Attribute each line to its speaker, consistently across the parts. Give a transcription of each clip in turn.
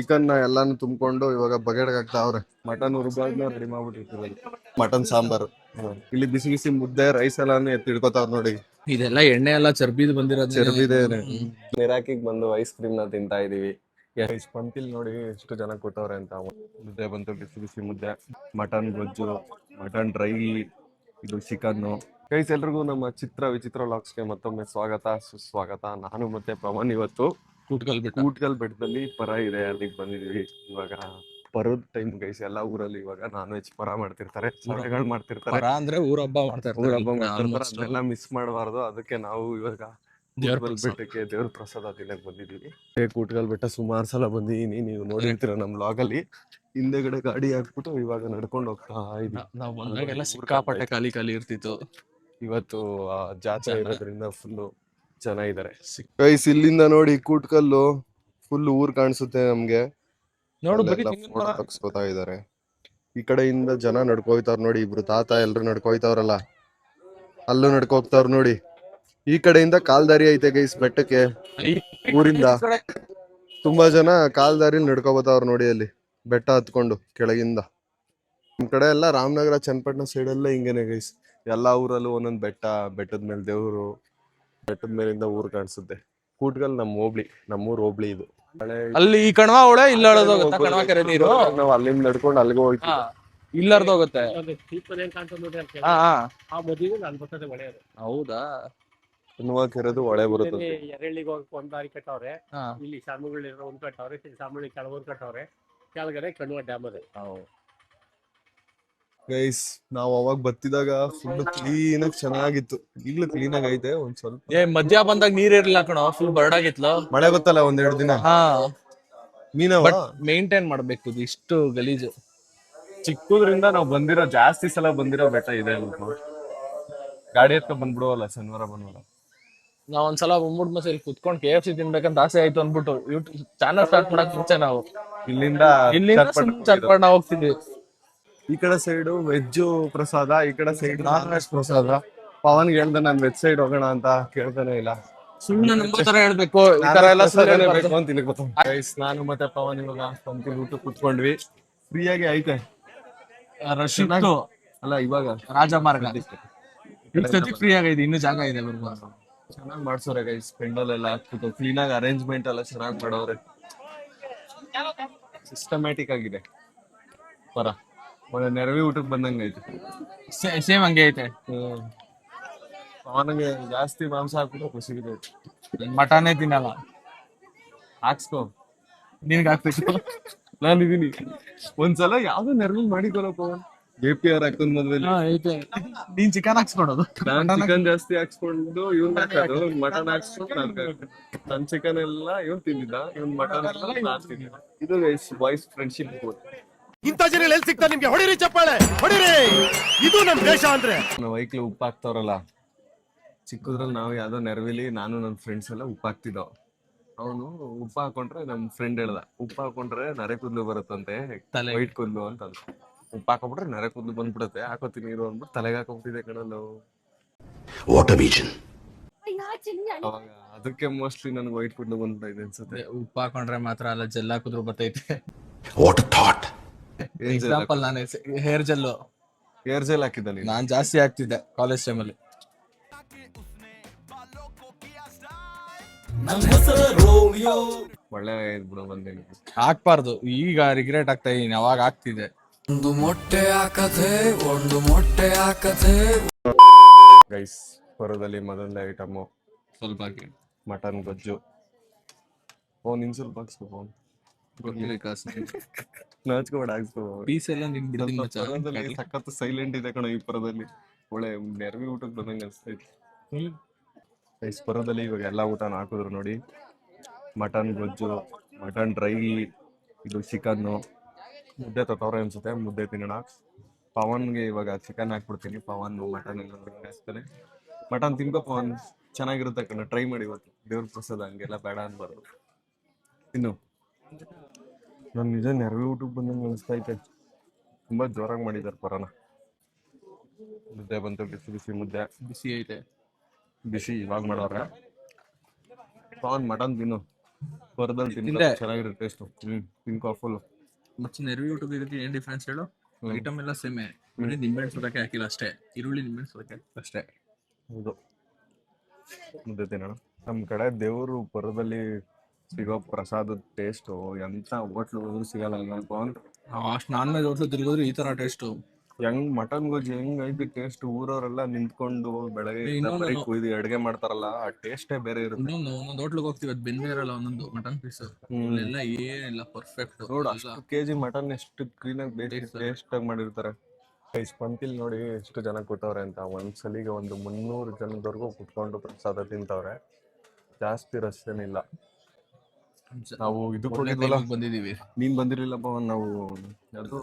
Speaker 1: Chicken ಎಲ್ಲಾನು ತುಂಬಿಕೊಂಡು ಇವಾಗ ಬಗೆಟ್ ಹಾಕ್ತಾವ್ರೆ. ಮಟನ್ ರುಬ್ಬಾದ್ನ ರೆಡಿ ಮಾಡ್ಬಿಟ್ಟಿರ್ತೀವಿ. ಮಟನ್ ಸಾಂಬಾರು, ಇಲ್ಲಿ ಬಿಸಿ ಬಿಸಿ ಮುದ್ದೆ ರೈಸ್ ಎಲ್ಲಾನು ಎತ್ತಿಡ್ಕೋತಾವ್ರ ನೋಡಿ.
Speaker 2: ಇದೆಲ್ಲ ಎಣ್ಣೆ ಎಲ್ಲ ಚರ್ಬಿದ್ ಬಂದಿರೋದು.
Speaker 1: ಚರ್ಬಿದೆ. ನಿರಾಕಿಗ್ ಬಂದು ಐಸ್ ಕ್ರೀಮ್ ನ ತಿಂತಾ ಇದೀವಿ. ಪಂಕಿಲ್ ನೋಡಿ ಎಷ್ಟು ಜನ ಕೊಟ್ಟವ್ರೆ ಅಂತ. ಮುದ್ದೆ ಬಂತು, ಬಿಸಿ ಬಿಸಿ ಮುದ್ದೆ, ಮಟನ್ ಗೊಜ್ಜು, ಮಟನ್ ಡ್ರೈ, ಇದು ಚಿಕನ್. ಗೈಸ್ ಎಲ್ರಿಗೂ ನಮ್ಮ ಚಿತ್ರ ವಿಚಿತ್ರ ವ್ಲಾಗ್ಸ್ಗೆ ಮತ್ತೊಮ್ಮೆ ಸ್ವಾಗತ ಸುಸ್ವಾಗತ. ನಾನು ಮತ್ತೆ ಪವನ್ ಇವತ್ತು ಕೂಟ್ಕಲ್ ಬೆಟ್ಟದಲ್ಲಿ ಪರ ಇದೆ, ಅಲ್ಲಿಗೆ ಬಂದಿದೀವಿ. ಇವಾಗ ಪರದ ಟೈಮ್ ಗೈಸ್. ಎಲ್ಲಾ ಊರಲ್ಲಿ ಇವಾಗ ನಾನ್ ವೆಜ್ ಪರ ಮಾಡ್ತಿರ್ತಾರೆ, ಸಭೆಗಳು ಮಾಡ್ತಿರ್ತಾರೆ.
Speaker 2: ಅಂದ್ರೆ ಊರ ಹಬ್ಬ ಮಾಡ್ತಿರ್ತಾರೆ.
Speaker 1: ಅದನ್ನೆಲ್ಲ ಮಿಸ್ ಮಾಡಬಾರ್ದು. ಅದಕ್ಕೆ ನಾವು ಇವಾಗ ಬೆಟ್ಟಕ್ಕೆ ದೇವ್ರ ಪ್ರಸಾದ ತಿನ್ನಕ್ ಬಂದಿದೀವಿ. ಕೂಟ್ಕಲ್ ಬೆಟ್ಟ ಸುಮಾರು ಸಲ ಬಂದಿದೀನಿ, ನೀವು ನೋಡಿರ್ತೀರ ನಮ್ ವ್ಲಾಗ್ ಅಲ್ಲಿ. ಹಿಂದೆಗಡೆ ಗಾಡಿ ಹಾಕ್ಬಿಟ್ಟು ಇವಾಗ ನಡ್ಕೊಂಡು ಹೋಗ್ತಾ ಇದೀವಿ.
Speaker 2: ನಾವು ಬಂದಾಗೆಲ್ಲ ಸಿಕ್ಕಾಪಟ್ಟೆ ಖಾಲಿ ಖಾಲಿ ಇರ್ತಿತ್ತು.
Speaker 1: ಇವತ್ತು ಜಾತ್ರೆ ಇರೋದ್ರಿಂದ ಫುಲ್ ಜನ ಇದಾರೆ. ಗೈಸ್ ಇಲ್ಲಿಂದ ನೋಡಿ ಕೂಟ್ಕಲ್ಲು ಫುಲ್ ಊರ್ ಕಾಣಿಸುತ್ತೆ ನಮ್ಗೆ. ಫೋಟೋ ತಗ್ಸ್ಕೊತಾ ಇದಾರೆ. ಈ ಕಡೆಯಿಂದ ಜನ ನಡ್ಕೋಯ್ತಾವ್ರ ನೋಡಿ. ಇಬ್ರು ತಾತ ಎಲ್ರು ನಡ್ಕೋಯ್ತಾವ್ರಲ್ಲ, ಅಲ್ಲೂ ನಡ್ಕೋಗ್ತಾವ್ರ ನೋಡಿ. ಈ ಕಡೆಯಿಂದ ಕಾಲ್ದಾರಿ ಐತೆ ಗೈಸ್ ಬೆಟ್ಟಕ್ಕೆ. ಊರಿಂದ ತುಂಬಾ ಜನ ಕಾಲ್ದಾರಿ ನಡ್ಕೋಬತ್ತಾವ್ರ ನೋಡಿ. ಅಲ್ಲಿ ಬೆಟ್ಟ ಹತ್ಕೊಂಡು ಕೆಳಗಿಂದ. ನಮ್ ಕಡೆ ಎಲ್ಲ ರಾಮನಗರ ಚನ್ನಪಟ್ಟಣ ಸೈಡ್ ಎಲ್ಲ ಹಿಂಗೇನೆ ಗೈಸ್. ಎಲ್ಲಾ ಊರಲ್ಲೂ ಒಂದೊಂದ್ ಬೆಟ್ಟ, ಬೆಟ್ಟದ ಮೇಲೆ ದೇವ್ರು, ಬೆಟ್ಟದ ಮೇಲಿಂದ ಊರ್ ಕಾಣಿಸುತ್ತೆ. ಕೂಟ್ಕಲ್ ನಮ್ಮೂರ್ ಹೋಬ್ಳಿ ಇದು.
Speaker 2: ಅಲ್ಲಿ ಈ ಕಣವ ಹೊಳೆ ಇಲ್ಲ ನೀರು.
Speaker 1: ನಾವ್ ಅಲ್ಲಿಂದ ನಡ್ಕೊಂಡು ಅಲ್ಲಿಗೆ ಹೋಗ್ತೀವಿ.
Speaker 2: ಇಲ್ಲರ್ದೋಗುತ್ತೆ. ಹೌದಾ?
Speaker 1: ಕೆರೆದು ಹೊಳೆ ಬರುತ್ತೆ.
Speaker 3: ಎರೆಳ್ಳಿಗೆ ಹೋಗಕ್ಕೆ ಒಂದ್ ದಾರಿ ಕಟ್ಟವ್ರೆ, ಇಲ್ಲಿ ಸಾಮುಗಳಿರೋ ಒಂದ್ ಕಟ್ಟವ್ರೆ, ಸಾಮುಳಿ ಕೆಳಗೊಂದ್ ಕಟ್ಟವ್ರೆ, ಕೆಳಗಡೆ ಕಣ್ವ ಡ್ಯಾಮ್ ಅದೇ.
Speaker 1: ಗೈಸ್ ನಾವ್ ಅವಾಗ ಬತ್ತಿದಾಗ ಫುಲ್ ಕ್ಲೀನ್ ಆಗಿ ಚೆನ್ನಾಗಿತ್ತು. ಈಗ್ಲೂ ಕ್ಲೀನ್ ಆಗಿ ಐತೆ. ಒಂದ್ ಸ್ವಲ್ಪ
Speaker 2: ಮಧ್ಯ ಬಂದಾಗ ನೀರ್ ಇರ್ಲಿಲ್ಲ ಕಣೋ, ಫುಲ್ ಬರಡಾಗಿತ್ಲ.
Speaker 1: ಮಳೆ ಗೊತ್ತಲ್ಲ ಒಂದೆರಡು ದಿನ.
Speaker 2: ಮೇಂಟೈನ್ ಮಾಡ್ಬೇಕು ಇಷ್ಟು ಗಲೀಜು.
Speaker 1: ಚಿಕ್ಕದ್ರಿಂದ ನಾವ್ ಬಂದಿರೋ ಜಾಸ್ತಿ ಸಲ ಬಂದಿರೋ ಬೆಟ್ಟ ಇದೆ. ಗಾಡಿ ಎತ್ಕೊಂಡ್ ಬಂದ್ಬಿಡುವಲ್ಲ ಶನಿವಾರ ಭಾನುವಾರ.
Speaker 2: ನಾವ್ ಒಂದ್ಸಲ ಬಂದ್ಬಿಟ್ಟು ಮತ್ತೆ ಇಲ್ಲಿ ಕುತ್ಕೊಂಡು KFC ತಿನ್ಬೇಕಂತ ಆಸೆ ಆಯ್ತು ಅನ್ಬಿಟ್ಟು ಯೂಟ್ಯೂಬ್ ಚಾನಲ್ ಸ್ಟಾರ್ಟ್ ಮಾಡಕ್ ಮುಂಚೆ ನಾವು ಇಲ್ಲಿಂದ ಚನ್ನಪಟ್ಟಣ ಹೋಗ್ತಿದ್ವಿ.
Speaker 1: ಈ ಕಡೆ ಸೈಡ್ ವೆಜ್ ಪ್ರಸಾದ, ಈ ಕಡೆ ಸೈಡ್ ನಾನ್ ವೆಜ್ ಪ್ರಸಾದ. ಪವನ್ ಹೇಳ್ದೆ ನಾನ್ ವೆಜ್ ಸೈಡ್ ಹೋಗೋಣ ಅಂತ, ಕೇಳ್ತಾನೆ ಇಲ್ಲ.
Speaker 2: ಸುಮ್ಮನೆ ನಂಬೋ ತರ ಹೇಳ್ಬೇಕು. ಈ ತರ ಎಲ್ಲ
Speaker 1: ಗೈಸ್ ನಾನು ಮತ್ತೆ ಪವನ್ ಇವಾಗ ಪಂಕ್ತಿ ಊಟ ಕುತ್ಕೊಂಡ್ವಿ. ಫ್ರೀಯಾಗಿ ಐತೆ
Speaker 2: ರಶ್
Speaker 1: ಅಲ್ಲ ಇವಾಗ
Speaker 2: ರಾಜಮಾರ್ಗ ಫ್ರೀ ಆಗೈತೆ, ಇನ್ನು ಜಾಗ ಇದೆ.
Speaker 1: ಚೆನ್ನಾಗಿ ಮಾಡ್ಸೋರೆ ಗೈಸ್. ಪೆಂಡಲ್ ಎಲ್ಲ ಹಾಕ್ಬಿಟ್ಟು ಕ್ಲೀನ್ ಆಗಿ ಅರೇಂಜ್ಮೆಂಟ್ ಎಲ್ಲ ಚೆನ್ನಾಗಿ ಮಾಡೋರೆ. ಸಿಸ್ಟಮ್ಯಾಟಿಕ್ ಆಗಿದೆ ಪರ. ಒಳ್ಳೆ ನೆರವಿ ಊಟಕ್ಕೆ ಬಂದಂಗ ಐತೆ.
Speaker 2: ಸೇಮ್ ಹಂಗೆ ಐತೆ.
Speaker 1: ಅವನಿಗೆ ಜಾಸ್ತಿ ಮಾಂಸ ಹಾಕ್ಬಿಟ್ಟು ಖುಷಿಗಿದೆ.
Speaker 2: ಮಟನೇ ತಿನ್ನಲ್ಲ.
Speaker 1: ಹಾಕ್ಸ್ಕೋ,
Speaker 2: ನಿನ್ಗೆ ಹಾಕ್ಬೇಕು.
Speaker 1: ನಾನಿದೀನಿ. ಒಂದ್ಸಲ ಯಾವ್ದೋ ನೆರವಿ ಮಾಡಿದ್ವಲ್ಲ ಪವನ್, APR ಹಾಕೊಂಡ್ ಮದ್ವೆಲಿ.
Speaker 2: ನೀನ್ ಚಿಕನ್ ಹಾಕ್ಸ್ಕೊಡೋದು,
Speaker 1: ನಾನ್ ಚಿಕನ್ ಜಾಸ್ತಿ ಹಾಕ್ಸ್ಕೊಂಡು ಇವ್ನ್ ಹಾಕೋದು, ಮಟನ್ ಹಾಕ್ಸ್ಕೊಂಡು ನನ್ ಚಿಕನ್ ಎಲ್ಲ ಇವ್ನ್ ತಿಂದಿದ್ದ, ಇವ್ನ್ ಮಟನ್ ಎಲ್ಲ ನಾನ್ ತಿಂದಿದ್ದ. ಇದು ಬಾಯ್ಸ್ ಫ್ರೆಂಡ್ಶಿಪ್.
Speaker 4: ಇಂಥ ಜನ ಎಲ್ಲಿ ಸಿಗ್ತಾರೆ ನಿಮ್ಗೆ? ಹೊಡಿರಿ ಚಪ್ಪಾಳೆ, ಹೊಡಿರಿ. ಇದು ನಮ್ ದೇಶ ಅಂದ್ರೆ.
Speaker 1: ನಾವ್ ವೈಕ್ಲಿ ಉಪ್ಪು ಹಾಕ್ತಾವ್ರಲ್ಲ, ಚಿಕ್ಕದ್ರಲ್ಲಿ ನಾವು ಯಾವ್ದೋ ನೆರವಿಲಿ ನಾನು ನನ್ ಫ್ರೆಂಡ್ಸ್ ಎಲ್ಲ ಉಪ್ಪು ಹಾಕ್ತಿದ್ದೋ. ಅವನು ಉಪ್ಪು ಹಾಕೊಂಡ್ರೆ ನಮ್ ಫ್ರೆಂಡ್ ಹೇಳ್ದ, ಉಪ್ಪು ಹಾಕೊಂಡ್ರೆ ನರೆ ಕೂದ್ಲು ಬರುತ್ತಂತೆ, ವೈಟ್ ಕೂದ್ಲು ಅಂತ. ಉಪ್ಪು ಹಾಕೊಂಡ್ಬಿಟ್ರೆ ನರೆ ಕೂದ್ಲು ಬಂದ್ಬಿಡುತ್ತೆ, ಹಾಕೋತೀನಿ ಇರು ಅಂದ್ಬಿಟ್ಟು ತಲೆಗೆ ಹಾಕೊಂಡ್ಬಿಟ್ಟಿದೆ ಕಣಲ್ಲ. ಅವಾಗ ಅದಕ್ಕೆ ಮೋಸ್ಟ್ಲಿ ನನ್ಗೆ ವೈಟ್ ಕೂದ್ಲು ಬಂದ್ಬಿಟ್ಟಿದೆ ಅನ್ಸುತ್ತೆ.
Speaker 2: ಉಪ್ಪು ಹಾಕೊಂಡ್ರೆ ಮಾತ್ರ ಅಲ್ಲ, ಜೆಲ್ ಹಾಕಿದ್ರು ಬರ್ತೈತೆ.
Speaker 1: ಎಕ್ಸಾಂಪಲ್
Speaker 2: ನಾನು ಹೇರ್ ಜೆಲ್
Speaker 1: ಹಾಕಿದ್ದ.
Speaker 2: ನಾನ್ ಜಾಸ್ತಿ ಹಾಕ್ತಿದ್ದೆ ಕಾಲೇಜ್ ಟೈಮಲ್ಲಿ.
Speaker 1: ಒಳ್ಳೆ ಬಿಡು ಬಂದೇನೆ.
Speaker 2: ಹಾಕ್ಬಾರ್ದು, ಈಗ ರಿಗ್ರೆಟ್ ಆಗ್ತಾ ಇದೀನಿ. ಅವಾಗ ಹಾಕ್ತಿದ್ದೆ.
Speaker 5: ಒಂದು ಮೊಟ್ಟೆ ಹಾಕತೆ.
Speaker 1: ಗೈಸ್ ಪರದಲ್ಲಿ ಮೊದಲನೇ ಐಟಮು
Speaker 2: ಸ್ವಲ್ಪ ಹಾಕಿ
Speaker 1: ಮಟನ್ ಗೊಜ್ಜು. ನಿನ್ ಸ್ವಲ್ಪ ಹಾಕ್ಸ್ಕೊ, ನಾಚ್ಕೋಬೇಡ, ಹಾಕ್ಸ್ಕೊ.
Speaker 2: ಪೀಸ್ ಎಲ್ಲ ನಿನ್
Speaker 1: ಸಖತ್ ಸೈಲೆಂಟ್ ಇದೆ ಕಣ ಈ ಪರದಲ್ಲಿ. ಒಳ್ಳೆ ನೆರವಿ ಊಟಕ್ಕೆ ಬಂದಂಗೆ ಅನ್ಸ್ತೈತಿ. ಗೈಸ್ ಪರದಲ್ಲಿ ಇವಾಗ ಎಲ್ಲಾ ಊಟನ ಹಾಕಿದ್ರು ನೋಡಿ. ಮಟನ್ ಗೊಜ್ಜು, ಮಟನ್ ಡ್ರೈ, ಇದು ಚಿಕನ್ನು, ಮುದ್ದೆ ತತ್ತವ್ರೆ ಅನ್ಸುತ್ತೆ. ಮುದ್ದೆ ತಿನ್ನೋಣ. ಪವನ್ಗೆ ಇವಾಗ ಚಿಕನ್ ಹಾಕ್ಬಿಡ್ತೀನಿ. ಪವನ್ ಮಟನ್ ಎಲ್ಲ ಹಾಕ್ತಾನೆ. ಮಟನ್ ತಿನ್ಕೋ ಪವನ್, ಚೆನ್ನಾಗಿರುತ್ತೆ ಕಣ. ಟ್ರೈ ಮಾಡಿ ಇವತ್ತು, ದೇವ್ರ ಪ್ರಸಾದ, ಹಂಗೆಲ್ಲ ಬೇಡ ಅನ್ಬಾರ್ದು. ಇನ್ನು ನಾನು ನಿಜ ನೆರವಿ ಊಟಕ್ಕೆ ಬಂದಂಗೆ ಅನಿಸ್ತೈತೆ. ತುಂಬಾ ಜೋರಾಗಿ ಮಾಡಿದ್ದಾರೆ ಪರನ. ಮುದ್ದೆ ಬಂತು, ಬಿಸಿ ಬಿಸಿ ಮುದ್ದೆ.
Speaker 2: ಬಿಸಿ ಐತೆ,
Speaker 1: ಬಿಸಿ ಇವಾಗ ಮಾಡೋರ. ಪವನ್ ಮಟನ್ ತಿನ್ನು. ಹೊರದಲ್ಲಿ
Speaker 2: ತಿಂದೆ.
Speaker 1: ಚೆನ್ನಾಗಿರುತ್ತೆ ಟೇಸ್ಟ್. ತಿನ್ಕೋ ಫುಲ್.
Speaker 2: ಮತ್ತೆ ನೆರವಿ ಊಟದ ಇದಕ್ಕೆ ಏನ್ ಡಿಫ್ರೆನ್ಸ್ ಹೇಳು? ಐಟಮ್ ಎಲ್ಲ ಸೇಮೆ, ಬರೀ ನಿಂಬೆಹಣ್ಣು ಸೋಡಕ್ಕೆ ಹಾಕಿಲ್ಲ ಅಷ್ಟೇ, ಈರುಳ್ಳಿ ನಿಂಬೆಹಣ್ಣು ಸೋಡಕ್ಕೆ ಹಾಕಿಲ್ಲ ಅಷ್ಟೇ.
Speaker 1: ಹೌದು. ಮುದ್ದೆ ತಿನ್ನೋಣ. ನಮ್ ಕಡೆ ದೇವರು ಪುರದಲ್ಲಿ ಸಿಗೋ ಪ್ರಸಾದದ ಟೇಸ್ಟು ಎಂತ ಹೋಟ್ಲು ಹೋದ್ರು ಸಿಗಲ್ಲ.
Speaker 2: ಅಷ್ಟು ನಾನ್ ವೆಜ್ ಹೋಟ್ಲು ತಿರುಗಿದ್ರು ಈ ತರ ಟೇಸ್ಟ್.
Speaker 1: ಹೆಂಗ್ ಮಟನ್ ಗೊಜ್ಜು ಹೆಂಗ್ ಐತಿ ಟೇಸ್ಟ್, ಊರವರೆಲ್ಲ ನಿಂತ್ಕೊಂಡು ಬೆಳಗ್ಗೆ
Speaker 2: ಇನ್ನೊಂದು-
Speaker 1: ಕುಯ್ದು ಅಡ್ಗೆ ಮಾಡ್ತಾರಲ್ಲ, ಆ ಟೇಸ್ಟೇ ಬೇರೆ ಇರುತ್ತೆ.
Speaker 2: ಒಂದೊಂದು ಹೋಟ್ಲಿಗೆ ಹೋಗ್ತೀವಿ, ಅದು ಬೆಂದೇ ಇರಲ್ಲ ಒಂದೊಂದು ಮಟನ್ ಪೀಸ್, ಎಲ್ಲ ಏನಿಲ್ಲ ಪರ್ಫೆಕ್ಟ್.
Speaker 1: ನೋಡು ಅಷ್ಟು ಕೆಜಿ ಮಟನ್ ಎಷ್ಟು ಕ್ಲೀನ್ ಆಗಿ ಟೇಸ್ಟ್ ಆಗಿ ಮಾಡಿರ್ತಾರೆ. ಪಂತಿಲ್ ನೋಡಿ ಎಷ್ಟು ಜನ ಕೂತವ್ರೆ ಅಂತ. ಒಂದ್ಸಲಿಗೆ ಒಂದು 300 ಜನದವರೆಗೂ ಕುತ್ಕೊಂಡು ಪ್ರಸಾದ ತಿಂತವ್ರೆ. ಜಾಸ್ತಿ ರಸ್ತೆನಿಲ್ಲ. ನಾವು ಇದು
Speaker 2: ಬಂದಿದೀವಿ.
Speaker 1: ನೀನ್ ಬಂದಿರ್ಲಿಲ್ಲಪ್ಪ. ನಾವು ಅದು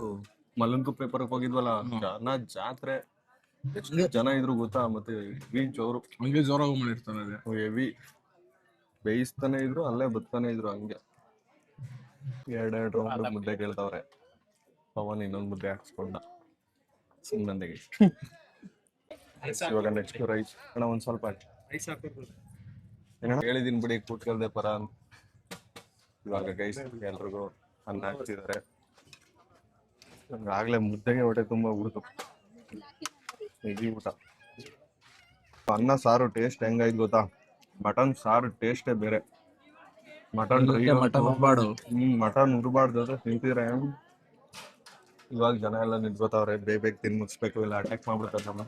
Speaker 1: ಮಲ್ಲನ್ಗುಪ್ಪೆ ಪರಕ್ ಹೋಗಿದ್ವಲ್ಲ, ಜನ ಜಾತ್ರೆ ಎಷ್ಟು ಜನ ಇದ್ರು ಗೊತ್ತಾ. ಮತ್ತೆ ಜೋರು
Speaker 2: ಹಂಗೆ ಜೋರಾಗಿ ಮಾಡಿರ್ತಾನೆ,
Speaker 1: ಹೆವಿ ಬೇಯಿಸ್ತಾನೆ ಇದ್ರು, ಅಲ್ಲೇ ಬತ್ತಾನೆ ಇದ್ರು. ಹಂಗೆ 2 ರೌಂಡ್ ಮುದ್ದೆ ಕೇಳ್ತಾವ್ರೆ. ಪವನ್ ಇನ್ನೊಂದು ಮುದ್ದೆ ಹಾಕ್ಸ್ಕೊಂಡ ಸುಮ್ಮನೆಗೆ. ಇವಾಗ ನೆಕ್ಸ್ಟ್ ರೈಸ್ ಅಣ್ಣ, ಒಂದ್ ಸ್ವಲ್ಪ ಹೇಳಿದೀನಿ ಬಿಡಿ, ಕೂತ್ಕಲ್ದೆ ಪರ ಅಂತ. ಇವಾಗ ಗೈಸ್ ಎಲ್ರಿಗೂ ಅನ್ನ ಹಾಕ್ತಿದ್ದಾರೆ. ಆಗ್ಲೇ ಮುದ್ದೆಗೆ ಹೊಟ್ಟೆ ತುಂಬಾ ಊಟ. ಹೆವಿ ಊಟ. ಅನ್ನ ಸಾರು ಟೇಸ್ಟ್ ಹೆಂಗಾಯ್ತು ಗೊತ್ತಾ? ಮಟನ್ ಸಾರು ಟೇಸ್ಟೇ ಬೇರೆ. ಮಟನ್
Speaker 2: ಉರ್ಬಾಡು.
Speaker 1: ಮಟನ್ ಉರ್ಬಾರ್ದು ತಿಂತಿದ್ರೆ. ಇವಾಗ ಜನ ಎಲ್ಲ ನಿಂತ್ಕೋತಾವ್ರೆ, ಬೇಗ ತಿನ್ ಮುಗಿಸ್ಬೇಕು, ಇಲ್ಲ ಅಟ್ಯಾಕ್ ಮಾಡ್ಬಿಡ್ತಾರೆ ನಮ್ಮ.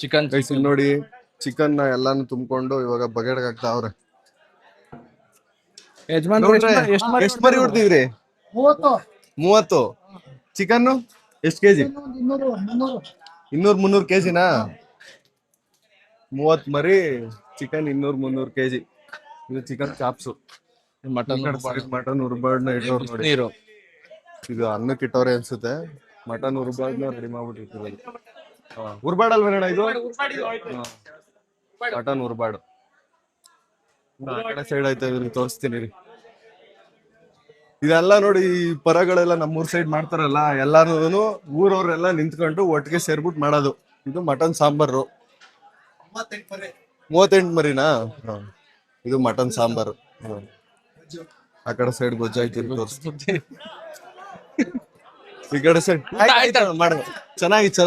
Speaker 1: ಚಿಕನ್ ಗೈಸ್ ನೋಡಿ, ಚಿಕನ್ ಎಲ್ಲಾನು ತುಂಬಿಕೊಂಡು ಇವಾಗ ಬಗೆಟ್ಗೆ ಹಾಕ್ತಾವ್ರೆ. ಎಷ್ಟು ಮರಿ ಹೊಡ್ತಿದ್ರಿ? 30. ಚಿಕನ್ ಎಷ್ಟು ಕೆಜಿ? 200-300 ಕೆಜಿನಾ? 30 ಮರಿ ಚಿಕನ್, 200-300 ಕೆಜಿ. ಇದು ಚಿಕನ್ ಚಾಪ್ಸು. ಮಟನ್ ಉರ್ಬಾಡ್ನ ಇಟ್ಟವ್ರು ನೋಡಿ. ಇದು ಅನ್ನಕ್ಕೆ ಇಟ್ಟವ್ರೆ ಅನ್ಸುತ್ತೆ. Mutton ಉರ್ಬಾಡ್ನ ready ಮಾಡ್ಬಿಟ್ಟಿರ್ತೀವಿ. ಉರ್ಬಾಡಲ್ವೇನಣ್ಣ ಇದು? ಮಟನ್ ಉರ್ಬಾಡು. ಆ ಕಡೆ ಸೈಡ್ ಆಯ್ತಾ, ತೋರಿಸ್ತೀನಿ ರೀ. ಇದೆಲ್ಲ ನೋಡಿ, ಈ ಪರಗಳೆಲ್ಲ ನಮ್ಮೂರ್ ಸೈಡ್ ಮಾಡ್ತಾರಲ್ಲ, ಎಲ್ಲಾರು ಊರವ್ರೆಲ್ಲ ನಿಂತ್ಕೊಂಡು ಒಟ್ಟಿಗೆ ಸೇರ್ಬಿಟ್ಟು ಮಾಡೋದು. ಇದು ಮಟನ್ ಸಾಂಬಾರು. 38 ಮರಿನಾ? ಇದು ಮಟನ್ ಸಾಂಬಾರು. ಆ ಕಡೆ ಸೈಡ್ ಗೊಜ್ಜಾಯ್ತು, ತೋರಿಸ್ತೀನಿ. ಈ ಕಡೆ ಸೈಡ್ ಮಾಡ ಚೆನ್ನಾಗಿತ್ತು.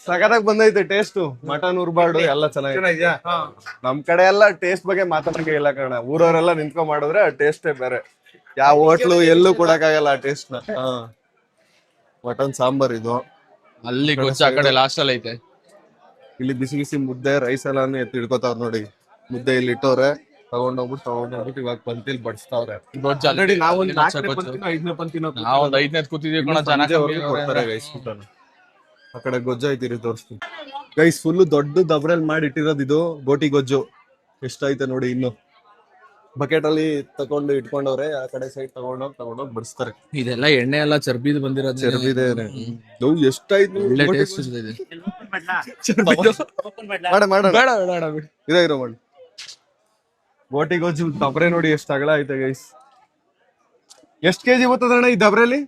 Speaker 1: ಸಖತ್ತಾಗಿ ಬಂದೈತೆ ಟೇಸ್ಟ್. ಮಟನ್ ಉರ್ಬಾರ್ಡು ಎಲ್ಲ ಚೆನ್ನಾಗಿದೆ. ನಮ್ ಕಡೆ ಎಲ್ಲ ಟೇಸ್ಟ್ ಬಗ್ಗೆ ಮಾತಾಡಂಗೆ ಇಲ್ಲ ಕಣ. ಊರವರೆಲ್ಲ ನಿಂತ್ಕೊಂಡ್ ಮಾಡಿದ್ರೆ ಆ ಟೇಸ್ಟೇ ಬೇರೆ. ಯಾವ ಹೋಟ್ಲು ಎಲ್ಲೂ ಕೊಡಕ್ಕಾಗಲ್ಲ ಆ ಟೇಸ್ಟ್ ನ. ಮಟನ್ ಸಾಂಬಾರ್ ಇದು.
Speaker 2: ಅಲ್ಲಿ ಗೊಜ್ಜು ಆ ಕಡೆ ಲಾಸ್ಟ್ ಅಲ್ಲಿ ಐತೆ.
Speaker 1: ಇಲ್ಲಿ ಬಿಸಿ ಬಿಸಿ ಮುದ್ದೆ, ರೈಸ್ ಎಲ್ಲಾನು ಎತ್ತಿ ಇಡ್ಕೋತಾವ್ರ ನೋಡಿ. ಮುದ್ದೆ ಇಲ್ಲಿ ಇಟ್ಟವ್ರೆ, ತಗೊಂಡೋಗ್ಬಿಟ್ಟು ಇವಾಗ ಪಂತಿಲ್ ಬಡಿಸ್ತಾವ್ರೆ. ಆಲ್ರೆಡಿ ನಾವೊಂದ್ 5ನೇ ಪಂತಿನ
Speaker 2: ಕೂತಿದೀವಿ.
Speaker 1: ಕೊಡ್ತಾರೆ ಗೈಸ್ ಊಟನ. ಆ ಕಡೆ ಗೊಜ್ಜು ಐತಿರಿ, ತೋರಿಸ್ತೀನಿ ಗೈಸ್. ಫುಲ್ ದೊಡ್ಡ ದಬ್ರಲ್ಲಿ ಮಾಡಿ ಇಟ್ಟಿರೋದು ಇದು ಗೋಟಿ ಗೊಜ್ಜು. ಎಷ್ಟೈತೆ ನೋಡಿ. ಇನ್ನು ಬಕೆಟ್ ಅಲ್ಲಿ ತಕೊಂಡು ಇಟ್ಕೊಂಡವ್ರೆ. ಆ ಕಡೆ ಸೈಡ್ ತಗೊಂಡೋಗಿ ಬಡಿಸ್ತಾರೆ.
Speaker 2: ಇದೆಲ್ಲ ಎಣ್ಣೆ ಎಲ್ಲ ಚರ್ಬಿದು ಬಂದಿರೋದು.
Speaker 1: ಚರ್ಬಿದೆ. ಎಷ್ಟಾಯ್ತು ಇರೋ ಮಾಡಿ. ಗೋಟಿ ಗೊಜ್ಜು ದಬ್ರೆ ನೋಡಿ ಎಷ್ಟು ಅಗಲ ಐತೆ ಗೈಸ್. ಎಷ್ಟ್ ಕೆಜಿ ಬರ್ತದಣ್ಣ ಈ ದಬ್ರೆಲಿ?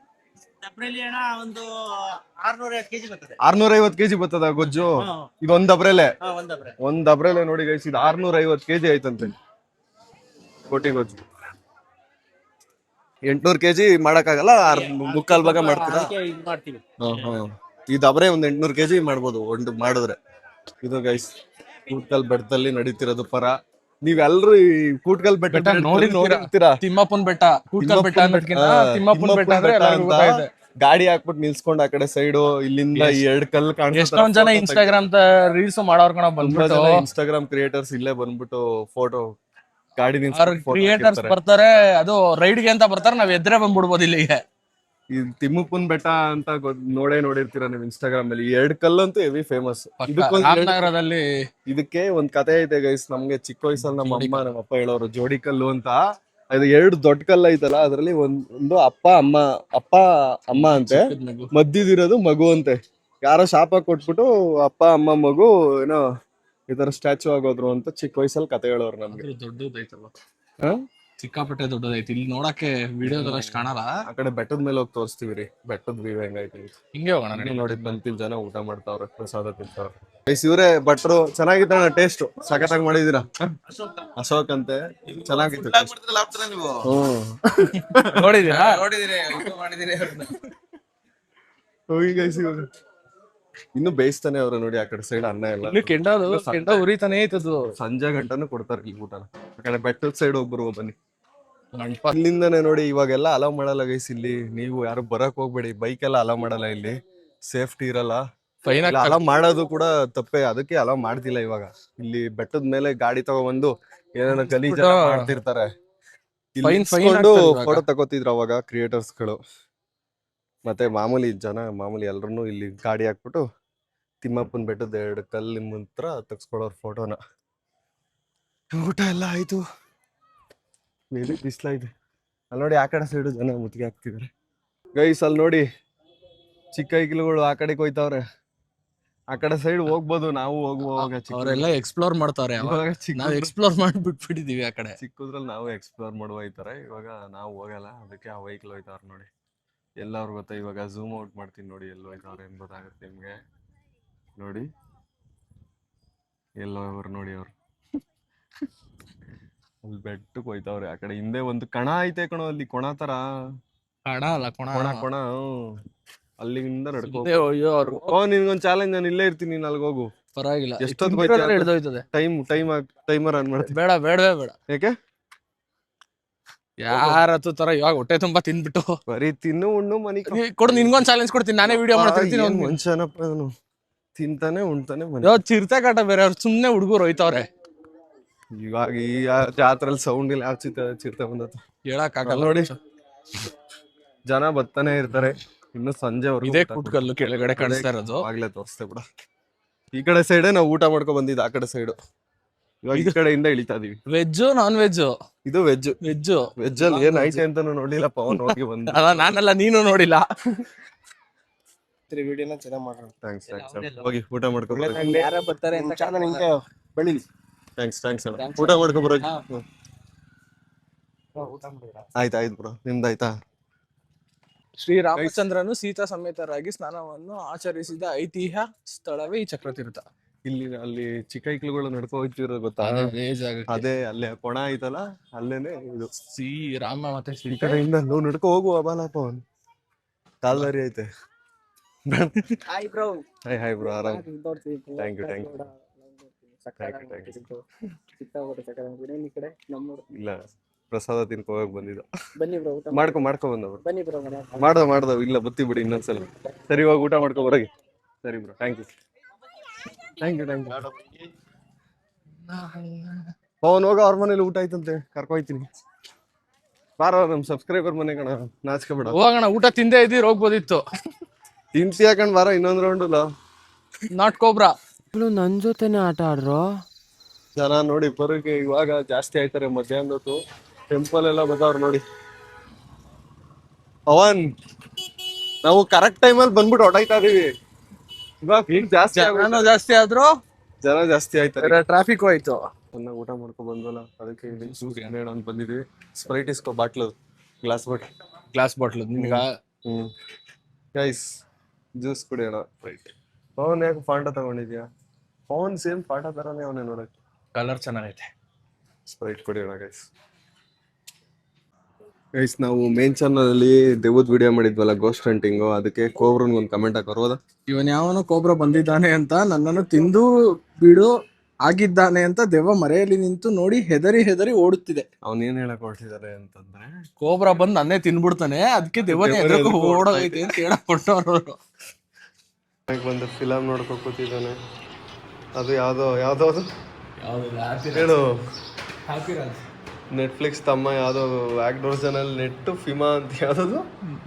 Speaker 1: 650 ಕೆಜಿ ಬರ್ತದ ಗೊಜ್ಜು. ಇದೊಂದ್ ದಬ್ರೆಲೆ ನೋಡಿ ಗೈಸ್, ಇದು 650 ಕೆಜಿ ಐತಂತೆ ಗೋಟಿ ಗೊಜ್ಜು. 800 ಕೆಜಿ ಮಾಡಕ್ಕಾಗಲ್ಲ, 3/4 ಭಾಗ ಮಾಡ್ತೀರಾ? ಈ ದಬ್ರೆ ಒಂದ್ 800 ಕೆಜಿ ಮಾಡ್ಬೋದು ಒಂದು ಮಾಡಿದ್ರೆ. ಇದು ಗೈಸ್ ಕೂಟ್ಕಲ್ ಬೆಟ್ಟದಲ್ಲಿ ನಡೀತಿರೋದು ಪರ. ನೀವೆಲ್ರು ಈ ಕೂಟ್ಕಲ್ ಬೆಟ್ಟ ನೋಡಿರ್ತೀರಾ.
Speaker 2: ತಿಮ್ಮಪ್ಪನ ಬೆಟ್ಟ, ಕೂಟ್ಕಲ್ ಬೆಟ್ಟ ತಿಮ್ಮಪ್ಪನ ಬೆಟ್ಟ ಅಂತ
Speaker 1: ಗಾಡಿ ಹಾಕ್ಬಿಟ್ಟು ನಿಲ್ಸ್ಕೊಂಡ್ ಆ ಕಡೆ ಸೈಡು. ಇಲ್ಲಿಂದ 2 ಕಲ್ಲು ಕಾಣಿಸ್ತಾರೆ.
Speaker 2: ಎಷ್ಟೊಂದ್ ಜನ ಇನ್ಸ್ಟಾಗ್ರಾಮ್ ರೀಲ್ಸ್ ಮಾಡೋರ್ ಕಣ ಬಂದ್ಬಿಟ್ಟು.
Speaker 1: ಇನ್ಸ್ಟಾಗ್ರಾಮ್ ಕ್ರಿಯೇಟರ್ಸ್ ಇಲ್ಲೇ ಬಂದ್ಬಿಟ್ಟು ಫೋಟೋ ಗಾಡಿ
Speaker 2: ಕ್ರಿಯೇಟರ್ಸ್ ಬರ್ತಾರೆ, ಅದು ರೈಡ್ಗೆ ಅಂತ ಬರ್ತಾರೆ. ನಾವ್ ಎದ್ರೆ ಬಂದ್ಬಿಡ್ಬೋದು ಇಲ್ಲಿಗೆ.
Speaker 1: ಈ ತಿಮ್ಮಪ್ಪನ ಬೆಟ್ಟ ಅಂತ ನೋಡಿರ್ತೀರಾ ನೀವು ಇನ್ಸ್ಟಾಗ್ರಾಮ್ ಅಲ್ಲಿ. 2 ಕಲ್ಲಂತೂ ಹೆವಿ ಫೇಮಸ್.
Speaker 2: ರಾಮನಗರದಲ್ಲಿ
Speaker 1: ಇದಕ್ಕೆ ಒಂದ್ ಕತೆ ಐತೆ ಗೈಸ್. ನಮ್ಗೆ ಚಿಕ್ಕ ವಯಸ್ಸಲ್ಲಿ ನಮ್ಮ ಅಪ್ಪ ಹೇಳೋರು, ಜೋಡಿ ಕಲ್ಲು ಅಂತ. ಅದು 2 ದೊಡ್ಡ ಕಲ್ಲು ಐತಲ್ಲ, ಅದ್ರಲ್ಲಿ ಒಂದು ಅಪ್ಪ ಅಮ್ಮ ಅಂತೆ, ಮಧ್ಯದಿರೋದು ಮಗು ಅಂತೆ. ಯಾರೋ ಶಾಪ ಕೊಟ್ಬಿಟ್ಟು ಅಪ್ಪ ಅಮ್ಮ ಮಗು ಏನೋ ಈ ತರ ಸ್ಟ್ಯಾಚು ಆಗೋದ್ರು ಅಂತ ಚಿಕ್ಕ ವಯಸ್ಸಲ್ಲಿ ಕತೆ ಹೇಳೋರು ನಮ್ಗೆ.
Speaker 2: ದೊಡ್ಡದೈತಲ್ಲ, ಸಿಕ್ಕಾಪಟ್ಟೆ ದೊಡ್ಡದೈತಿ. ಇಲ್ಲಿ ನೋಡಕ್ಕೆ ವಿಡಿಯೋದಲ್ಲಿ ಅಷ್ಟು ಕಾಣಲ್ಲ.
Speaker 1: ಆ ಕಡೆ ಬೆಟ್ಟದ ಮೇಲೆ ಹೋಗಿ ತೋರಿಸ್ತೀವಿ ರೀ, ಬೆಟ್ಟದ ವ್ಯೂ ಹೆಂಗೈತಿ.
Speaker 2: ಹಿಂಗೆ ಹೋಗೋಣ
Speaker 1: ನೋಡಿ. ಬಂತಿಲ್ ಜನ ಊಟ ಮಾಡ್ತಾವ್ರೆ, ಪ್ರಸಾದ ತಿಂತಾವ್ರೆ. ಗೈಸ್ ಇವರೇ ಭಟ್ರು. ಚೆನ್ನಾಗಿತ್ತಣ್ಣ ಟೇಸ್ಟ್, ಸಖತ್ತಾಗಿ ಮಾಡಿದೀರಾ. ಅಶೋಕ್ ಅಂತೆ, ಚೆನ್ನಾಗಿತ್ತು.
Speaker 2: ನೋಡಿದೀರಾ?
Speaker 1: ಹೋಗಿ ಗೈಸ್ ಇವಾಗ ಇನ್ನು ಬೇಯಿಸ್ತಾನೆ ಅವ್ರ ನೋಡಿ. ಆ ಕಡೆ ಸೈಡ್ ಅನ್ನ ಎಲ್ಲ
Speaker 2: ಇಲ್ಲಿ ಕೆಂಡ ಉರಿತಾನೆ ಐತದು.
Speaker 1: ಸಂಜೆ ಗಂಟನೂ ಕೊಡ್ತಾರೆ ಇಲ್ಲಿ ಊಟನ. ಆ ಕಡೆ ಬೆಟ್ಟದ ಸೈಡ್ ಹೋಗ್ಬರುವ ಬನ್ನಿ. ಇಲ್ಲಿಂದಾನೆ ನೋಡಿ. ಇವಾಗೆಲ್ಲ ಅಲೋ ಮಾಡಲ್ಲ ಗೈಸ್ ಇಲ್ಲಿ. ನೀವು ಯಾರು ಬರಕ್ ಹೋಗ್ಬೇಡಿ. ಬೈಕ್ ಎಲ್ಲ ಅಲೋ ಮಾಡಲ್ಲ ಇಲ್ಲಿ, ಸೇಫ್ಟಿ ಇರಲ್ಲ. ಅಲೋ ಮಾಡೋದು ಕೂಡ ತಪ್ಪೆ, ಅದಕ್ಕೆ ಅಲೋ ಮಾಡ್ತಿಲ್ಲ ಇವಾಗ. ಇಲ್ಲಿ ಬೆಟ್ಟದ ಮೇಲೆ ಗಾಡಿ ತಗೊಬಂದು ಏನೇನೋ ಗಲೀಜ್ ಮಾಡ್ತಿರ್ತಾರೆ. ಫೋಟೋ ತಗೋತಿದ್ರು ಅವಾಗ ಕ್ರಿಯೇಟರ್ಸ್ಗಳು. ಮತ್ತೆ ಮಾಮೂಲಿ ಎಲ್ರು ಇಲ್ಲಿ ಗಾಡಿ ಹಾಕ್ಬಿಟ್ಟು ತಿಮ್ಮಪ್ಪನ ಬೆಟ್ಟದ 2 ಕಲ್ಲಿನ ಮುಂತ್ರ ತಗ್ಸ್ಕೊಳೋರ್ ಫೋಟೋನ. ಊಟ ಎಲ್ಲ ಆಯ್ತು. ಮೇಲೆ ಬಿಸ್ಲಾಯ್ತು. ಅಲ್ಲಿ ನೋಡಿ ಆ ಕಡೆ ಸೈಡು ಜನ ಮುತ್ತಿಗೆ ಹಾಕ್ತಿದಾರೆ ಗೈಸ್. ಅಲ್ಲಿ ನೋಡಿ ಚಿಕ್ಕ ವೆಹಿಕಲ್ಗಳು ಆ ಕಡೆಗೆ ಹೋಯ್ತವ್ರೆ. ಆ ಕಡೆ ಸೈಡ್ ಹೋಗ್ಬೋದು, ನಾವು ಹೋಗುವಾಗ.
Speaker 2: ಅವರೆಲ್ಲ ಎಕ್ಸ್ಪ್ಲೋರ್ ಮಾಡ್ತಾವ್ರೆ, ನಾವು ಎಕ್ಸ್ಪ್ಲೋರ್ ಮಾಡ್ಬಿಟ್ಬಿಟ್ಟಿದೀವಿ ಆ ಕಡೆ.
Speaker 1: ಚಿಕ್ಕದ್ರಲ್ಲಿ ನಾವು ಎಕ್ಸ್ಪ್ಲೋರ್ ಮಾಡುವ ಹೋಯ್ತಾರೆ. ಇವಾಗ ನಾವು ಹೋಗಲ್ಲ, ಅದಕ್ಕೆ ಆ ವೆಹಿಕಲ್ ಹೋಯ್ತಾರ ನೋಡಿ. ಎಲ್ಲವ್ರು ಗೊತ್ತಾ? ಇವಾಗ ಝೂಮ್ ಔಟ್ ಮಾಡ್ತೀನಿ ನೋಡಿ, ಎಲ್ಲಿ ಹೋಯ್ತವ್ರೆ ಏನ್ ಗೊತ್ತಾಗುತ್ತೆ ನಿಮ್ಗೆ. ನೋಡಿ ಎಲ್ಲವ್ರು ನೋಡಿ, ಅವ್ರು ಅಲ್ಲಿ ಬೆಟ್ಟಕ್ಕೆ ಹೋಯ್ತವ್ರೆ. ಆ ಕಡೆ ಹಿಂದೆ ಒಂದು ಕಣ ಐತೆ ಕಣೋ, ಅಲ್ಲಿ ಕೊಣ ತರ. ಕೊಣ ಅಲ್ಲಿಂದ ನಡ್ಕೋ. ನಿನ್ಗೊಂದ್ ಚಾಲೆಂಜ್, ನಾನು ಇಲ್ಲೇ ಇರ್ತೀನಿ, ನೀನ್ ಅಲ್ಲಿಗೆ ಹೋಗು.
Speaker 2: ಪರವಾಗಿಲ್ಲ.
Speaker 1: ಎಷ್ಟೊತ್ತು ಟೈಮರ್ ಆನ್ ಮಾಡ್ತೀನಿ.
Speaker 2: ಬೇಡ.
Speaker 1: ಯಾಕೆ?
Speaker 2: ಯಾರ ತರ ಇವಾಗ ಹೊಟ್ಟೆ ತುಂಬಾ ತಿನ್ಬಿಟ್ಟು
Speaker 1: ಬರೀ ತಿನ್ನು ಉಣ್ಣು ಮನಿ
Speaker 2: ಕೊಡು. ನಿನ್ಗೊಂದ್ ಚಾಲೆಂಜ್ ಕೊಡ್ತೀನಿ, ನಾನೇ ವಿಡಿಯೋ ಮಾಡ್ತಿರ್ತೀನಿ.
Speaker 1: ಮನುಷ್ಯನಪ್ಪ ಅವನು, ತಿಂತಾನೆ ಉಣ್ತಾನೆ
Speaker 2: ಚಿರತೆ ಕಾಟ ಬೇರೆ. ಅವ್ರು ಸುಮ್ನೆ ಹುಡುಗರು ಹೋಯ್ತವ್ರೆ.
Speaker 1: ಇವಾಗ ಈ ಜಾತ್ರೆಯಲ್ಲಿ ಸೌಂಡ್ ಇಲ್ಲ, ಯಾವ ಚಿರತೆ ಬಂದತ್ತ
Speaker 2: ಹೇಳಕ್ ಆಗಲ್ಲ
Speaker 1: ನೋಡಿ. ಜನ ಬರ್ತಾನೆ ಇರ್ತಾರೆ. ಇನ್ನು ಸಂಜೆವರೆಗೂ
Speaker 2: ಇದೇ ಕುಟ್ಕಲ್ಲು ಕೆಳಗಡೆ ಕಾಣಿಸ್ತಾ ಇರೋದು.
Speaker 1: ಆಗ್ಲೇ ತೋರಿಸ್ತೆ ಬಿಡ. ಈ ಕಡೆ ಸೈಡೇ ನಾವು ಊಟ ಮಾಡ್ಕೊಂಡ್ ಬಂದಿದ್ದು. ಆ ಕಡೆ ಸೈಡು ಇವಾಗ ಈ ಕಡೆಯಿಂದ ಇಳಿತಾ ಇದೀವಿ.
Speaker 2: Veg non veg?
Speaker 1: ಇದು ವೆಜ್. ವೆಜ್ ಅಲ್ಲಿ ಏನ್ ಐತೆ ಅಂತ ನೋಡಿಲ್ಲ. ಪವನ್ ಹೋಗಿ ಬಂದ.
Speaker 2: ನಾನಲ್ಲ, ನೀನು ನೋಡಿಲ್ಲ.
Speaker 1: ಥ್ಯಾಂಕ್ಸ್. ಹೋಗಿ ಊಟ ಮಾಡ್ಕೊಂಡು ಥ್ಯಾಂಕ್ಸ್ ಅಣ್ಣ. ಊಟ ಮಾಡ್ಕೊಂಡ್ ಬರೋಗಿ. ಆಯ್ತು ಬ್ರೋ, ನಿಮ್ದಾಯ್ತಾ?
Speaker 2: ಶ್ರೀರಾಮಚಂದ್ರನು ಸೀತಾ ಸಮೇತರಾಗಿ ಸ್ನಾನವನ್ನು ಆಚರಿಸಿದ ಐತಿಹ್ಯ ಸ್ಥಳವೇ ಈ ಚಕ್ರತೀರ್ಥ.
Speaker 1: ಇಲ್ಲಿ ಅಲ್ಲಿ ಚಿಕ್ಕ ಐಕ್ಳುಗಳು ನಡ್ಕೊ ಹೋಗ್ತಿರೋದು ಗೊತ್ತಾ? ಅದೇ ಅಲ್ಲೇ ಕೊಣ ಐತಲ್ಲ, ಅಲ್ಲೇನೆ ಇದು
Speaker 2: ಶ್ರೀರಾಮ ಮತ್ತೆ
Speaker 1: ಈ ಕಡೆಯಿಂದ ನಾವು ನಡ್ಕೊ ಹೋಗುವ ಬಾಲಪ್ಪ. ಅವನು ಕಾಲ್ದಾರಿ ಐತೆ. ಹಾಯ್ ಬ್ರೋ, ಆರಾಮ್? Thank you. ಇಲ್ಲ, ಪ್ರಸಾದ ತಿನ್ಕೊ ಹೋಗಕ್ ಬಂದಿದ್ದ. ಮಾಡ್ಕೊ ಬಂದವ್ರು ಮಾಡ್ದವ್. ಇಲ್ಲ ಬತ್ತಿ ಬಿಡಿ ಇನ್ನೊಂದ್ಸಲ. ಸರಿ, ಹೋಗಿ ಊಟ ಮಾಡ್ಕೊ ಬರೋಗಿ. ಸರಿ ಬ್ರೋ, ಥ್ಯಾಂಕ್ ಯು. ಪವನ್ ಹೋಗ, ಅವ್ರ ಮನೇಲಿ ಊಟ ಆಯ್ತಂತೆ, ಕರ್ಕೊಯ್ತೀನಿ. ಬಾರ, ನಮ್ ಸಬ್ಸ್ಕ್ರೈಬರ್ ಮನೆ ಕಣ, ನಾಚ್ಕೊಬೇಡ.
Speaker 2: ಹೋಗೋಣ, ಊಟ ತಿಂದೇ ಇದ್ದೀರಿ, ಹೋಗ್ಬೋದಿತ್ತು.
Speaker 1: ತಿನ್ಸಿ ಹಾಕೊಂಡ್ ಬಾರ, ಇನ್ನೊಂದ್ ರೌಂಡ್.
Speaker 2: ನಾಟ್ ಕೋಬ್ರಾ
Speaker 5: ನನ್ ಜೊತೆನೆ ಆಟ ಆಡ್ರೋ.
Speaker 1: ಜನ ನೋಡಿ ಬರೋಕೆ ಇವಾಗ ಜಾಸ್ತಿ ಆಯ್ತಾರೆ. ಮಧ್ಯಾಹ್ನದ ಹೊತ್ತು ಟೆಂಪಲ್ ಎಲ್ಲ ಬದವ್ರು ನೋಡಿ. ಪವನ್, ನಾವು ಕರೆಕ್ಟ್ ಟೈಮಲ್ಲಿ ಬಂದ್ಬಿಟ್ಟು ಹೊಡಾಯ್ತಾ ಇದೀವಿ. ಇವಾಗ
Speaker 2: ಜಾಸ್ತಿ ಆದ್ರೂ
Speaker 1: ಜನ ಜಾಸ್ತಿ ಆಯ್ತಾರೆ.
Speaker 2: ಟ್ರಾಫಿಕ್ ಹೋಯ್ತು.
Speaker 1: ಚೆನ್ನಾಗಿ ಊಟ ಮಾಡ್ಕೊಂಡ್ ಬಂದ್ವಲ್ಲ, ಅದಕ್ಕೆ ಅಂತ ಬಂದಿದ್ವಿ. ಸ್ಪ್ರೈಟ್ ಇಸ್ಕೋ ಬಾಟ್ಲು, ಗ್ಲಾಸ್ ಬಾಟ್ಲು
Speaker 2: ನಿನ್ಗ.
Speaker 1: ಗೈಸ್, ಜ್ಯೂಸ್ ಕುಡಿಯೋಣ. ಸ್ಪ್ರೈಟ್. ಪವನ್ ಯಾಕೆ ಫಾಂಟ ತಗೊಂಡಿದ್ಯಾ? ಪವನ್ ಸೇಮ್ ಫಾಂಟ ತರಾನೇ ಅವನೇ ನೋಡಕ್ಕೆ.
Speaker 2: ಕಲರ್ ಚೆನ್ನಾಗೈತೆ.
Speaker 1: ಸ್ಪ್ರೈಟ್ ಕುಡಿಯೋಣ ಗೈಸ್. ನಾವು ಮೇನ್ ಚಾನಲ್ ಅಲ್ಲಿ ದೇವದ್ ವಿಡಿಯೋ ಮಾಡಿದ್ವಲ್ಲ, ಗೋಸ್ಟ್ ಹಂಟಿಂಗು, ಅದಕ್ಕೆ ಕೋಬ್ರನ್ ಒಂದು ಕಮೆಂಟ್ ಹಾಕೋದ.
Speaker 2: ಇವನ್ ಯಾವನೋ ಕೋಬ್ರಾ ಬಂದಿದ್ದಾನೆ ಅಂತ, ನನ್ನನ್ನು ತಿಂದು ಬಿಡು ಆಗಿದ್ದಾನೆ ಅಂತ ದೆವ್ವ ಮರೆಯಲ್ಲಿ ನಿಂತು ನೋಡಿ ಹೆದರಿ ಓಡುತ್ತಿದೆ.
Speaker 1: ಅವ್ನ್ ಏನ್ ಹೇಳಕ್ ಹೊರಟಿದ್ದಾರೆ ಅಂತಂದ್ರೆ,
Speaker 2: ಕೋಬ್ರಾ ಬಂದ್ ನನ್ನೇ ತಿನ್ಬಿಡ್ತಾನೆ, ಅದಕ್ಕೆ ದೆವ್ವನೇ ಓಡೋಗೈತೆ ಅಂತ ಹೇಳಕ್ ಕೊಟ್ಟವ್ರು.
Speaker 1: ಬಂದು ಫಿಲಮ್ ನೋಡ್ಕೊ ಕೂತಿದ್ದಾನೆ. ಅದು ಯಾವ್ದೋ ಅದು ಹೇಳು, ನೆಟ್ಫ್ಲಿಕ್ಸ್ ತಮ್ಮ ಯಾವ್ದೋ ಆಕ್ಡೋರ್ ಚಾನಲ್ ನೆಟ್ ಫಿಮಾ ಅಂತ ಯಾವ್ದು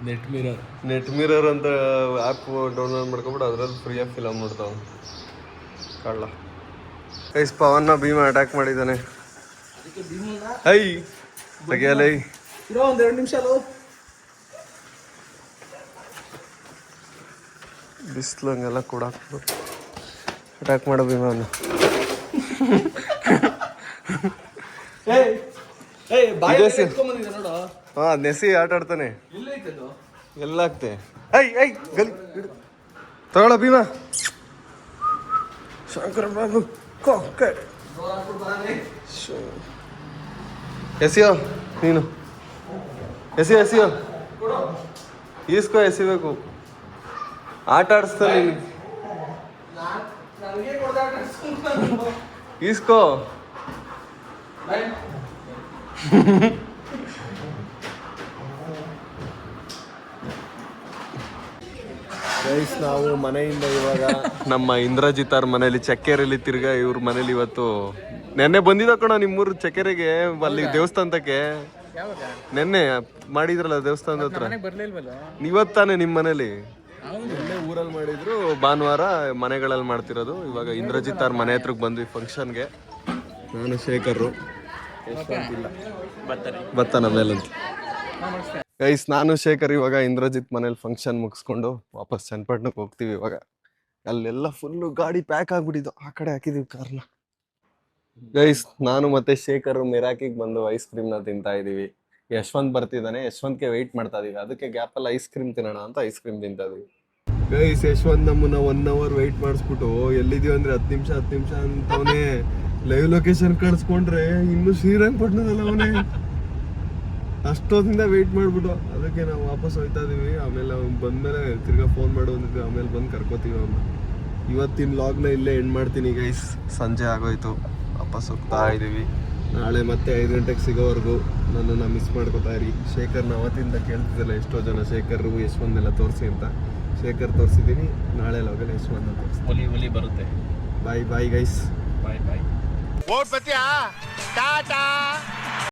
Speaker 1: ನೆಟ್ ಮಿರರ್ ಅಂತ ಆ್ಯಪ್ ಡೌನ್ಲೋಡ್ ಮಾಡ್ಕೊಬಿಟ್ಟು ಅದ್ರಲ್ಲಿ ಫ್ರೀಯಾಗಿ ಫಿಲಮ್ ನೋಡ್ತಾವ. ಕಳ್ಳ ಗೈಸ್, ಪವನ್ನ ಭೀಮ ಅಟ್ಯಾಕ್ ಮಾಡಿದ್ದಾನೆ. ಐ ತೆಗಿಯಲೈ,
Speaker 2: ಒಂದ್ 2 ನಿಮಿಷ
Speaker 1: ಬಿಸಿಲು ಹಂಗೆಲ್ಲ ಕೂಡ ಅಟ್ಯಾಕ್ ಮಾಡೋ ಭೀಮನ್ನ. ಹಾ, ನೆಸಿ ಆಟ ಆಡ್ತಾನೆ. ಎಲ್ಲ ಆಗ್ತೆ. ತಗೊಳ ಭೀಮಾ. ಶಂಕರ್ ಬಾಬು ಕೊಕ್ಕೆ ಎಸಿಯೋ ನೀನು ಎಸಿಯೋ ಎಸಿಬೇಕು ಆಟ ಆಡಿಸ್ತಾನೆ ಈಸ್ಕೋ ಗೈಸ್ ನಾವು ಮನೆಯಿಂದ ಇವಾಗ ನಮ್ಮ ಇಂದ್ರಜಿತ್ ಅವ್ರ ಮನೇಲಿ ಚಕ್ಕೆರೆಯಲ್ಲಿ ತಿರ್ಗಾ ಇವ್ರ ಮನೇಲಿ ಇವತ್ತು ನೆನ್ನೆ ಬಂದಿದ್ದ ಕಣ ನಿಮ್ಮೂರು ಚಕ್ಕೆರೆಗೆ ಅಲ್ಲಿ ದೇವಸ್ಥಾನಕ್ಕೆ ನೆನ್ನೆ ಮಾಡಿದ್ರಲ್ಲ ದೇವಸ್ಥಾನದ ಹತ್ರ ಇವತ್ತಾನೆ ನಿಮ್ಮ ಮನೇಲಿ ನೆನ್ನೆ ಊರಲ್ಲಿ ಮಾಡಿದ್ರು ಭಾನುವಾರ ಮನೆಗಳಲ್ಲಿ ಮಾಡ್ತಿರೋದು ಇವಾಗ ಇಂದ್ರಜಿತ್ ಅವ್ರ ಮನೆ ಹತ್ರಕ್ಕೆ ಬಂದ್ವಿ ಫಂಕ್ಷನ್ಗೆ ನಾನು ಶೇಖರ್ ಬರ್ತಾನ ಮೇಲಂತ ಗೈಸ್ ನಾನು ಶೇಖರ್ ಇವಾಗ ಇಂದ್ರಜಿತ್ ಮನೇಲಿ ಫಂಕ್ಷನ್ ಮುಗಿಸ್ಕೊಂಡು ವಾಪಸ್ ಚನ್ನಪಟ್ಟಣಕ್ಕೆ ಹೋಗ್ತೀವಿ ಇವಾಗ ಅಲ್ಲೆಲ್ಲ ಫುಲ್ಲು ಗಾಡಿ ಪ್ಯಾಕ್ ಆಗ್ಬಿಟ್ಟಿದ್ದು ಆ ಕಡೆ ಹಾಕಿದೀವಿ ಕಾರ್ನ ಗೈಸ್ ನಾನು ಮತ್ತೆ ಶೇಖರ್ ಮಿರಾಕಿಗೆ ಬಂದು ಐಸ್ ಕ್ರೀಮ್ನ ತಿಂತಾ ಇದೀವಿ ಯಶವಂತ್ ಬರ್ತಿದ್ದಾನೆ ಯಶವಂತ್ಗೆ ವೆಯ್ಟ್ ಮಾಡ್ತಾ ಇದೀವಿ ಅದಕ್ಕೆ ಗ್ಯಾಪಲ್ಲಿ ಐಸ್ ಕ್ರೀಮ್ ತಿನ್ನೋಣ ಅಂತ ಐಸ್ ಕ್ರೀಮ್ ತಿಂತಾ ಇದೀವಿ ಗೈಸ್ ಯಶವಂತ್ ನಮ್ಮನ್ನ 1 hour ವೆಯ್ಟ್ ಮಾಡಿಸ್ಬಿಟ್ಟು ಎಲ್ಲಿದೀವಿ ಅಂದ್ರೆ 10 ನಿಮಿಷ ಅಂತವನೇ ಲೈವ್ ಲೊಕೇಶನ್ ಕಳ್ಸ್ಕೊಂಡ್ರೆ ಇನ್ನು ಶ್ರೀರಂಗಪಟ್ಟಣದಲ್ಲ ಅವನೇ ಅಷ್ಟೊತ್ತಿಂದ ವೆಯ್ಟ್ ಮಾಡ್ಬಿಟ್ಟು ಅದಕ್ಕೆ ನಾವು ವಾಪಸ್ ಹೋಗ್ತಾ ಇದೀವಿ ಆಮೇಲೆ ಅವ್ನು ಬಂದ್ಮೇಲೆ ತಿರ್ಗಾ ಫೋನ್ ಮಾಡೋ ಅಂದಿದ್ವಿ ಆಮೇಲೆ ಬಂದು ಕರ್ಕೋತೀವಿ ಅವ್ನು ಇವತ್ತಿನ ಲಾಗ್ನ ಇಲ್ಲೇ ಎಂಡ್ ಮಾಡ್ತೀನಿ ಗೈಸ್ ಸಂಜೆ ಆಗೋಯ್ತು ವಾಪಸ್ ಹೋಗ್ತಾ ಇದೀವಿ ನಾಳೆ ಮತ್ತೆ 5 ಗಂಟೆಗೆ ಸಿಗೋವರೆಗೂ ನನ್ನನ್ನು ಮಿಸ್ ಮಾಡ್ಕೋತಾ ಇರಿ ಶೇಖರ್ನ ಅವತ್ತಿಂದ ಕೇಳ್ತಿದ್ದಲ್ಲ ಎಷ್ಟೋ ಜನ ಶೇಖರ್ ಯಶವಂತೆಲ್ಲ ತೋರಿಸಿ ಅಂತ ಶೇಖರ್ ತೋರಿಸಿದ್ದೀನಿ ನಾಳೆ ಲಾಗಲ್ಲಿ ಯಶವಂತ ತೋರಿಸ್ತೀನಿ
Speaker 2: ಹುಲಿ ಬರುತ್ತೆ
Speaker 1: ಬಾಯ್ ಗೈಸ್
Speaker 2: ಬಾಯ್
Speaker 4: ಓಟ್ ಬತ್ತೀಯಾ ಟಾಟಾ